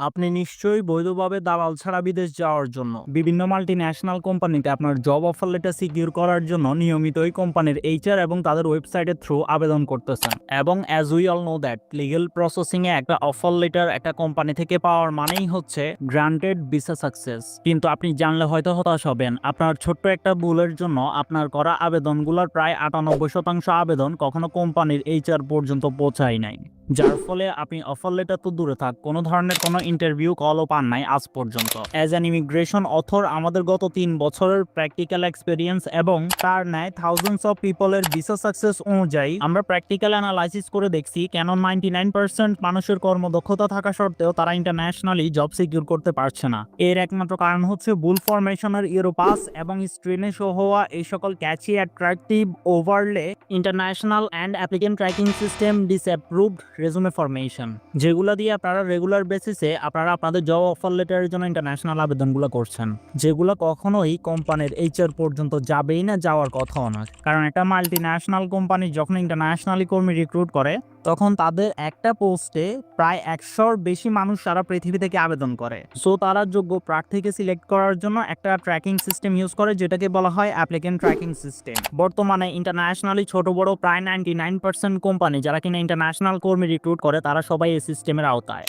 আপনি নিশ্চয়ই বৈধভাবে দালাল ছাড়া বিদেশ যাওয়ার জন্য বিভিন্ন মাল্টিন্যাশনাল কোম্পানিতে আপনার জব অফার লেটার সিকিউর করার জন্য নিয়মিত ওই কোম্পানির এইচআর এবং তাদের ওয়েবসাইটের থ্রু আবেদন করতেছেন। এবং as we all know that legal processing এ একটা অফার লেটার একটা কোম্পানি থেকে পাওয়ার মানেই হচ্ছে গ্রান্টেড ভিসা সাকসেস। কিন্তু আপনি জানলে হয়তো হতাশ হবেন, আপনার ছোট্ট একটা ভুলের জন্য আপনার করা আবেদনগুলোর প্রায় 98% আবেদন কখনো কোম্পানির এইচআর পর্যন্ত পৌঁছায় নাই, যার ফলে আপনি অফার লেটার তো দূরে থাক, কোনো ধরনের কোনো ইন্টারভিউ কলও পান নাই আজ পর্যন্ত। অ্যাজ অ্যান ইমিগ্রেশন অথর আমাদের গত 3 বছরের প্র্যাকটিক্যাল এক্সপিরিয়েন্স এবং তার ন্যায় থাউজেন্ডস অফ পিপলের ভিসা সাকসেস অনুযায়ী আমরা প্র্যাকটিক্যাল অ্যানালাইসিস করে দেখছি কেন 99% মানুষের কর্মদক্ষতা থাকা সত্ত্বেও তারা ইন্টারন্যাশনালি জব সিকিউর করতে পারছে না। এর একমাত্র কারণ হচ্ছে ভুল ফরমেশনের ইউরোপাস এবং স্ক্রিনে শো হওয়া এই সকল catchy attractive overlay international and applicant tracking system disapproved resume formation, যেগুলো দিয়ে আপনারা রেগুলার বেসিসে আপনারা আপনাদের জব অফার লেটারের জন্য ইন্টারন্যাশনাল আবেদনগুলো করছেন, যেগুলো কখনোই কোম্পানির এইচআর পর্যন্ত যাবেই না, যাওয়ার কথাও না। কারণ একটা মাল্টি ন্যাশনাল কোম্পানি যখন ইন্টারন্যাশনালি কর্মী রিক্রুট করে তখন তাদের একটা পোস্টে প্রায় 100-র বেশি মানুষ সারা পৃথিবী থেকে আবেদন করে। সো তারা যোগ্য প্রার্থীকে সিলেক্ট করার জন্য একটা ট্র্যাকিং সিস্টেম ইউজ করে, যেটাকে বলা হয় অ্যাপ্লিকেন্ট ট্র্যাকিং সিস্টেম। বর্তমানে ইন্টারন্যাশনালি ছোট বড় প্রায় 99% কোম্পানি যারা কিনা ইন্টারন্যাশনাল কর্মী রিক্রুট করে তারা সবাই এই সিস্টেমের আওতায়।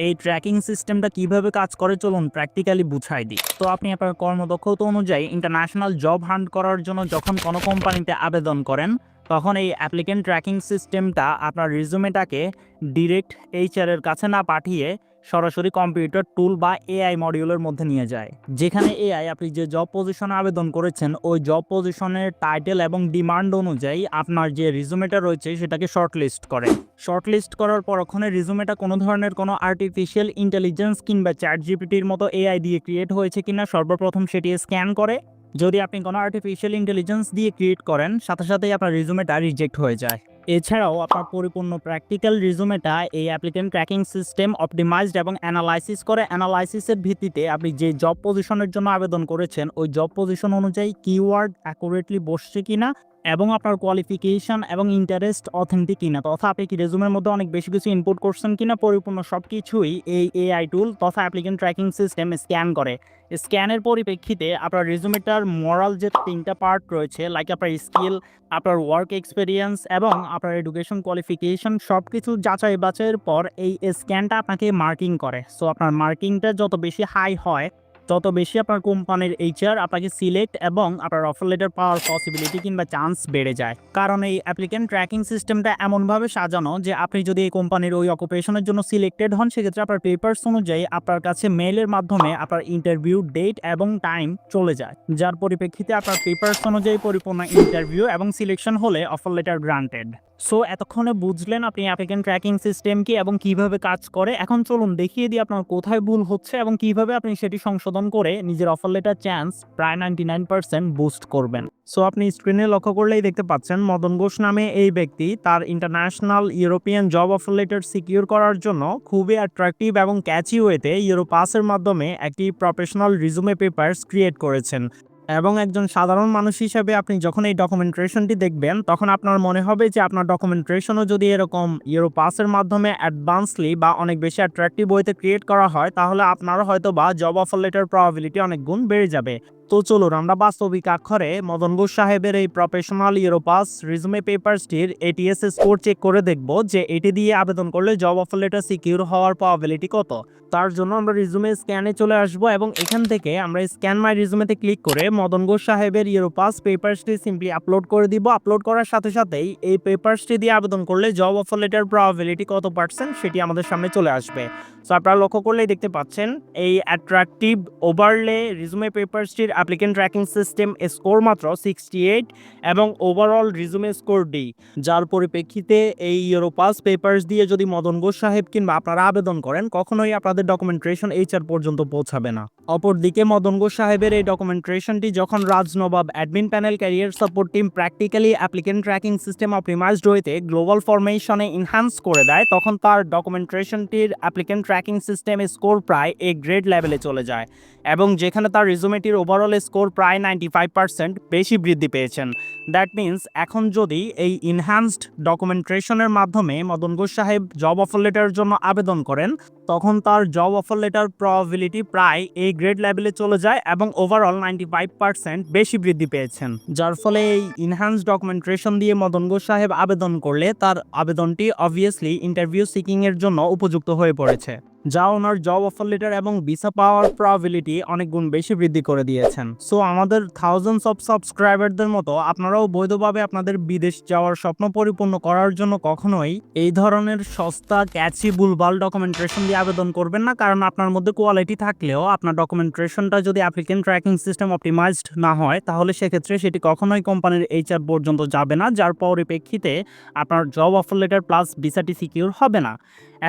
এই ট্র্যাকিং সিস্টেমটা কিভাবে কাজ করে চলুন প্র্যাকটিক্যালি বুঝাই দিই। তো আপনি আপনার কর্মদক্ষতা অনুযায়ী ইন্টারন্যাশনাল জব হান্ট করার জন্য যখন কোনো কোম্পানিতে আবেদন করেন তখন এই অ্যাপ্লিকেন্ট ট্র্যাকিং সিস্টেমটা আপনার রিজুমেটাকে ডিরেক্ট এইচআর এর কাছে না পাঠিয়ে সরাসরি কম্পিউটার টুল বা এআই মডিউলের মধ্যে নিয়ে যায়, যেখানে এআই আপনি যে জব পজিশনে আবেদন করেছেন ওই জব পজিশনের টাইটেল এবং ডিমান্ড অনুযায়ী আপনার যে রিজুমেটা রয়েছে সেটাকে শর্টলিস্ট করে। শর্টলিস্ট করার পর ওখানে রিজুমেটা কোনো ধরনের কোনো আর্টিফিশিয়াল ইন্টেলিজেন্স কিংবা চ্যাট জিপিটির মতো এআই দিয়ে ক্রিয়েট হয়েছে কিনা সর্বপ্রথম সেটি স্ক্যান করে। যদি আপনি কোনো আর্টিফিশিয়াল ইন্টেলিজেন্স দিয়ে ক্রিয়েট করেন সাথে সাথেই আপনার রিজুমেটা রিজেক্ট হয়ে যায়। এছাড়াও আপনার পরিপূর্ণ প্র্যাকটিক্যাল রিজুমেটা এই অ্যাপ্লিকেন্ট ট্র্যাকিং সিস্টেম অপটিমাইজড এবং অ্যানালাইসিস করে। অ্যানালাইসিসের ভিত্তিতে আপনি যে জব পজিশনের জন্য আবেদন করেছেন ওই জব পজিশন অনুযায়ী কিওয়ার্ড অ্যাকুরেটলি বসছে কিনা এবং আপনার কোয়ালিফিকেশন এবং ইন্টারেস্ট অথেন্টিক কিনা, তথা আপনি কি রেজুমের মধ্যে অনেক বেশি কিছু ইনপুট করছেন কিনা, পরিপূর্ণ সব কিছুই এই এআই টুল তথা অ্যাপ্লিকেন্ট ট্র্যাকিং সিস্টেম স্ক্যান করে। স্ক্যানের পরিপ্রেক্ষিতে আপনার রেজুমেটার মোরাল যে 3টা পার্ট রয়েছে, লাইক আপনার স্কিল, আপনার ওয়ার্ক এক্সপিরিয়েন্স এবং আপনার এডুকেশন কোয়ালিফিকেশন, সব কিছু যাচাই বাছাইয়ের পর এই স্ক্যানটা আপনাকে মার্কিং করে। সো আপনার মার্কিংটা যত বেশি হাই হয় তত বেশি আপনার কোম্পানির এইচআর আপনাকে সিলেক্ট এবং আপনার অফার লেটার পাওয়ার পসিবিলিটি কিংবা চান্স বেড়ে যায়। কারণ এই অ্যাপ্লিকেন্ট ট্র্যাকিং সিস্টেমটা এমনভাবে সাজানো যে আপনি যদি এই কোম্পানির ওই অকুপেশনের জন্য সিলেক্টেড হন সেক্ষেত্রে আপনার পেপারস অনুযায়ী আপনার কাছে মেইলের মাধ্যমে আপনার ইন্টারভিউ ডেট এবং টাইম চলে যায়, যার পরিপ্রেক্ষিতে আপনার পেপারস অনুযায়ী পরিপূর্ণ ইন্টারভিউ এবং সিলেকশন হলে অফার লেটার গ্রান্টেড। সো এতক্ষণে বুঝলেন আপনি অ্যাপ্লিকেন্ট ট্র্যাকিং সিস্টেম কি এবং কিভাবে কাজ করে। এখন চলুন দেখিয়ে দিই আপনার কোথায় ভুল হচ্ছে এবং কিভাবে আপনি সেটি সংশোধন করে নিজের অফার লেটার চান্স প্রায় 99% বুস্ট করবেন। সো আপনি স্ক্রিনে লক্ষ্য করলেই দেখতে পাচ্ছেন মদন ঘোষ নামে এই ব্যক্তি তার international European job offer letter secure করার জন্য খুবই অ্যাট্রাকটিভ এবং ক্যাচি ওয়েতে ইউরোপাসের মাধ্যমে একটি প্রফেশনাল রিজুমে পেপারস ক্রিয়েট করেছেন। এবং একজন সাধারণ মানুষ হিসেবে আপনি যখন এই ডকুমেন্টেশনটি দেখবেন তখন আপনার মনে হবে যে আপনার ডকুমেন্টেশনও যদি এরকম ইউরোপাসের মাধ্যমে অ্যাডভান্সলি বা অনেক বেশি অ্যাট্রাকটিভ ওয়েতে ক্রিয়েট করা হয় তাহলে আপনারও হয়তো বা জব অফার লেটার প্রবাবিলিটি অনেক গুণ বেড়ে যাবে। তো চলুন আমরা বাস্তবিক অক্ষরে মদন ঘোষ সাহেবের এই প্রফেশনাল ইউরোপাস রিজুমে পেপারসটির এটিএস স্কোর চেক করে দেখব যে এটি দিয়ে আবেদন করলে জব অফার লেটার সিকিউর হওয়ার প্রবাবিলিটি কত। তার জন্য আমরা রিজুমে স্ক্যানে চলে আসব এবং এখান থেকে আমরা স্ক্যান মাই রিজুমেতে ক্লিক করে মদন ঘোষ সাহেবের ইউরোপাস পেপারসটি সিম্পলি আপলোড করে দিব। আপলোড করার সাথে সাথেই এই পেপারসটি দিয়ে আবেদন করলে জব অফার লেটার প্রবাবিলিটি কত পার্সেন্ট সেটি আমাদের সামনে চলে আসবে। সো আপনারা লক্ষ্য করলেই দেখতে পাচ্ছেন এই অ্যাট্রাকটিভ ওভারলে রিজুমে পেপারসটির অ্যাপ্লিকেন্ট ট্র্যাকিং সিস্টেম স্কোর মাত্র 68 এবং ওভারঅল রিজুমে স্কোর ডি, যার পরিপ্রেক্ষিতে এই ইউরোপাস পেপারস দিয়ে যদি মদন ঘোষ সাহেব কিংবা আপনারা আবেদন করেন কখনোই আপনাদের ডকুমেন্টেশন এইচআর পর্যন্ত পৌঁছাবে না। অপরদিকে মদন ঘোষ সাহেবের এই ডকুমেন্টেশনটি যখন Raj Nawab admin panel career support team practically applicant tracking system optimized হইতে গ্লোবাল ফরমেশনে ইনহ্যান্স করে দেয় তখন তার ডকুমেন্টেশনটির অ্যাপ্লিকেন্ট ট্র্যাকিং সিস্টেম স্কোর প্রায় এ গ্রেড লেভেলে চলে যায় এবং যেখানে তার রিজুমেটির ওভারঅল ওভারঅল স্কোর প্রায় 95% বেশি বৃদ্ধি পেয়েছেন। দ্যাট মিন্স এখন যদি এই ইনহ্যান্সড ডকুমেন্টেশনের মাধ্যমে মদন ঘোষ সাহেব জব অফার লেটারের জন্য আবেদন করেন, তখন তার জব অফার লেটার প্রবাবিলিটি প্রায় এই গ্রেড লেভেলে চলে যায় এবং ওভারঅল 95% বেশি বৃদ্ধি পেয়েছেন। যার ফলে এই ইনহ্যান্স ডকুমেন্টেশন দিয়ে মদন ঘোষ সাহেব আবেদন করলে তার আবেদনটি অবভিয়াসলি ইন্টারভিউ সিকিংয়ের জন্য উপযুক্ত হয়ে পড়েছে, যা ওনার জব অফার লেটার এবং ভিসা পাওয়ার প্রবাবিলিটি অনেক গুণ বেশি বৃদ্ধি করে দিয়েছেন। সো আমাদের থাউজেন্ডস অফ সাবস্ক্রাইবারদের মতো আপনারাও বৈধভাবে আপনাদের বিদেশ যাওয়ার স্বপ্ন পরিপূর্ণ করার জন্য কখনোই এই ধরনের সস্তা ক্যাচি ভুলভাল ডকুমেন্টেশন দিয়ে আবেদন করবেন না, কারণ আপনার মধ্যে কোয়ালিটি থাকলেও আপনার ডকুমেন্টেশনটা যদি অ্যাপ্লিকেন্ট ট্র্যাকিং সিস্টেম অপটিমাইজড না হয়, তাহলে সেক্ষেত্রে সেটি কখনোই কোম্পানির এইচআর পর্যন্ত যাবে না, যার পরিপ্রেক্ষিতে আপনার জব অফার লেটার প্লাস ভিসাটি সিকিউর হবে না।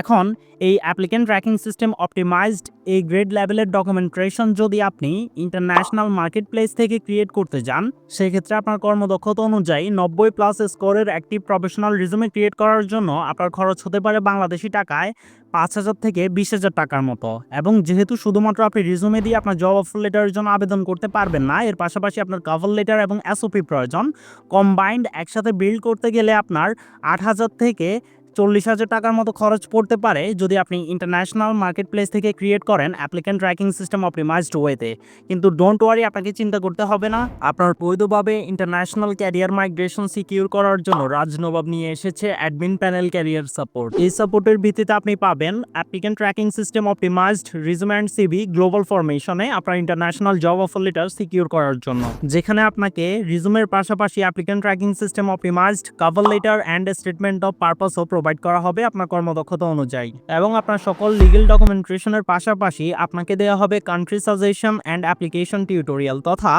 এখন এই অ্যাপ্লিকেন্ট ট্র্যাকিং সিস্টেম অপটিমাইজড এই গ্রেড লেভেলের ডকুমেন্টেশন যদি আপনি ইন্টারন্যাশনাল মার্কেট প্লেস থেকে ক্রিয়েট করতে যান, সেক্ষেত্রে আপনার কর্মদক্ষতা অনুযায়ী 90+ স্কোরের একটি প্রফেশনাল রিজুমে ক্রিয়েট করার জন্য আপনার খরচ হতে পারে বাংলাদেশি টাকায় 5,000 থেকে 20,000 টাকার মতো। এবং যেহেতু শুধুমাত্র আপনি রিজুমে দিয়ে আপনার জব অফার লেটারের জন্য আবেদন করতে পারবেন না, এর পাশাপাশি আপনার কভার লেটার এবং এসওপি প্রয়োজন। কম্বাইন্ড একসাথে বিল্ড করতে গেলে আপনার 8,000 থেকে 40,000 টাকার মতো খরচ পড়তে পারে যদি আপনি ইন্টারন্যাশনাল মার্কেট প্লেস থেকে ক্রিয়েট করেন অ্যাপ্লিকেন্ট ট্র্যাকিং সিস্টেম অপটিমাইজড ওয়েতে। কিন্তু ডোন্ট ওয়ারি, আপনাকে চিন্তা করতে হবে না। আপনার বৈধভাবে ইন্টারন্যাশনাল ক্যারিয়ার মাইগ্রেশন সিকিউর করার জন্য রাজনবাব নিয়ে এসেছে অ্যাডমিন প্যানেল ক্যারিয়ার সাপোর্ট। এই সাপোর্টের ভিত্তিতে আপনি পাবেন applicant tracking system optimized resume and CV global ফরমেশনে আপনার international job offer letter secure করার জন্য, যেখানে আপনাকে রিজুমের পাশাপাশি applicant tracking system optimized cover letter and statement of পারপাসও প্রোভাইড করা হবে আপনার কর্মদক্ষতা অনুযায়ী। এবং আপনার সকল লিগ্যাল ডকুমেন্টেশনের পাশাপাশি আপনাকে দেওয়া হবে country suggestion and application tutorial, তথা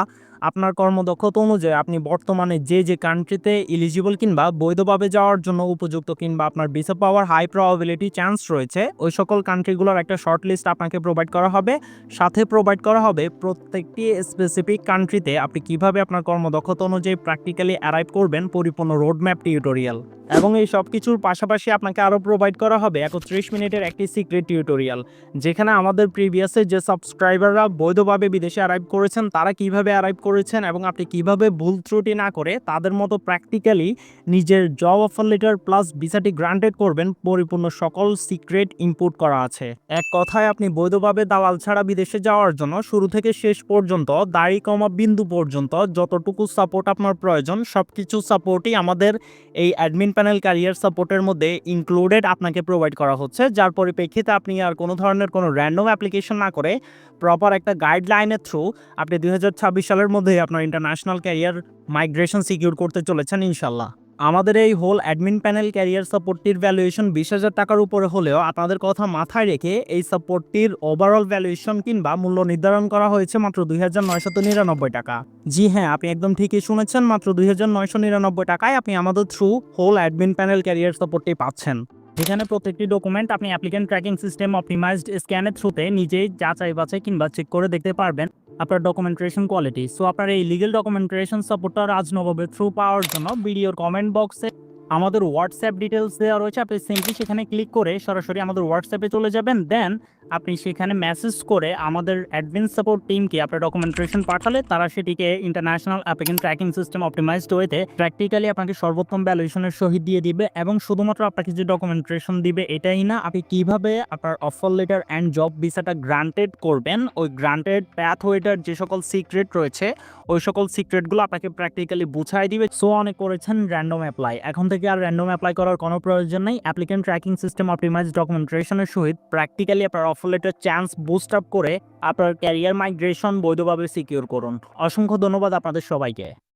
আপনার কর্মদক্ষতা অনুযায়ী আপনি বর্তমানে যে কান্ট্রিতে এলিজিবল কিংবা বৈধভাবে যাওয়ার জন্য উপযুক্ত কিংবা আপনার ভিসা পাওয়ার হাই প্রবাবিলিটি চান্স রয়েছে, ওই সকল কান্ট্রিগুলোর একটা শর্ট লিস্ট আপনাকে প্রোভাইড করা হবে। সাথে প্রোভাইড করা হবে প্রত্যেকটি স্পেসিফিক কান্ট্রিতে আপনি কিভাবে আপনার কর্মদক্ষতা অনুযায়ী প্র্যাকটিক্যালি অ্যারাইভ করবেন পরিপূর্ণ রোডম্যাপ টিউটোরিয়াল। এবং এই সব কিছুর পাশাপাশি আপনাকে আরও প্রোভাইড করা হবে 31 মিনিটের একটি সিক্রেট টিউটোরিয়াল, যেখানে আমাদের প্রিভিয়াসে যে সাবস্ক্রাইবাররা বৈধভাবে বিদেশে অ্যারাইভ করেছেন তারা কিভাবে অ্যারাইভ করেছেন এবং আপনি কিভাবে ভুল ত্রুটি না করে তাদের মতো প্র্যাকটিক্যালি নিজের জব অফার লেটার প্লাস ভিসাটি গ্রান্টেড করবেন, পরিপূর্ণ সকল সিক্রেট ইনপুট করা আছে। এক কথায় আপনি বৈধভাবে দালাল ছাড়া বিদেশে যাওয়ার জন্য শুরু থেকে শেষ পর্যন্ত দাড়ি কমা বিন্দু পর্যন্ত যতটুকু সাপোর্ট আপনার প্রয়োজন সবকিছু সাপোর্টই আমাদের এই অ্যাডমিন প্যানেল ক্যারিয়ার সাপোর্টের মধ্যে ইনক্লুডেড আপনাকে প্রোভাইড করা হচ্ছে, যার পরিপ্রেক্ষিতে আপনি আর কোনো ধরনের কোনো র্যান্ডম অ্যাপ্লিকেশন না করে প্রপার একটা গাইডলাইনের থ্রু আপনি 2026 সালের মধ্যেই আপনার ইন্টারন্যাশনাল ক্যারিয়ার মাইগ্রেশন সিকিউর করতে চলেছেন ইনশাল্লাহ। আমাদের এই হোল অ্যাডমিন প্যানেল ক্যারিয়ার সাপোর্টটির ভ্যালুয়েশন 20,000 টাকার উপরে হলেও আপনাদের কথা মাথায় রেখে এই সাপোর্টটির ওভারঅল ভ্যালুয়েশন কিংবা মূল্য নির্ধারণ করা হয়েছে মাত্র 2,999 টাকা। জি হ্যাঁ, আপনি একদম ঠিকই শুনেছেন, মাত্র 2,999 টাকায় আপনি আমাদের through whole admin panel career সাপোর্টটি পাচ্ছেন, যেখানে প্রত্যেকটি ডকুমেন্ট আপনি অ্যাপ্লিকেন্ট ট্র্যাকিং সিস্টেম অপটিমাইজড স্ক্যানের থ্রুতে নিজেই যাচাই বাছাই কিংবা চেক করে দেখতে পারবেন আপনার ডকুমেন্টেশন কোয়ালিটি। সো আপনার এই লিগ্যাল ডকুমেন্টেশন সাপোর্টটা রাজনবাবের থ্রু পাওয়ার জন্য ভিডিওর কমেন্ট বক্সে আমাদের হোয়াটসঅ্যাপ ডিটেলস দেওয়া রয়েছে, আপনি সিম্পলি সেখানে ক্লিক করে সরাসরি আমাদের হোয়াটসঅ্যাপে চলে যাবেন। দেন আপনি সেখানে মেসেজ করে আমাদের অ্যাডমিন সাপোর্ট টিমকে আপনার ডকুমেন্টেশন পাঠালে তারা সেটিকে international applicant tracking system optimised ওয়েতে প্র্যাকটিক্যালি আপনাকে সর্বোত্তম ভ্যালুয়েশনের সহিত দিয়ে দিবে। এবং শুধুমাত্র আপনাকে যে ডকুমেন্টেশন দিবে এটাই না, আপনি কিভাবে আপনার অফার লেটার অ্যান্ড জব ভিসাটা গ্রান্টেড করবেন, ওই গ্রান্টেড প্যাথওয়েটার যে সকল সিক্রেট রয়েছে ওই সকল সিক্রেটগুলো আপনাকে প্র্যাকটিক্যালি বুঝাই দিবে। সো অনেক করেছেন র্যান্ডম অ্যাপ্লাই, এখন থেকে আর র্যান্ডম অ্যাপ্লাই করার কোনো প্রয়োজন নেই। অ্যাপ্লিকেন্ট ট্র্যাকিং সিস্টেম অপটিমাইজড ডকুমেন্টেশনের সহিত প্র্যাকটিক্যালি আপনার offer letter chance boost up করে আপনার ক্যারিয়ার মাইগ্রেশন বৈধভাবে সিকিউর করুন। অসংখ্য ধন্যবাদ আপনাদের সবাইকে।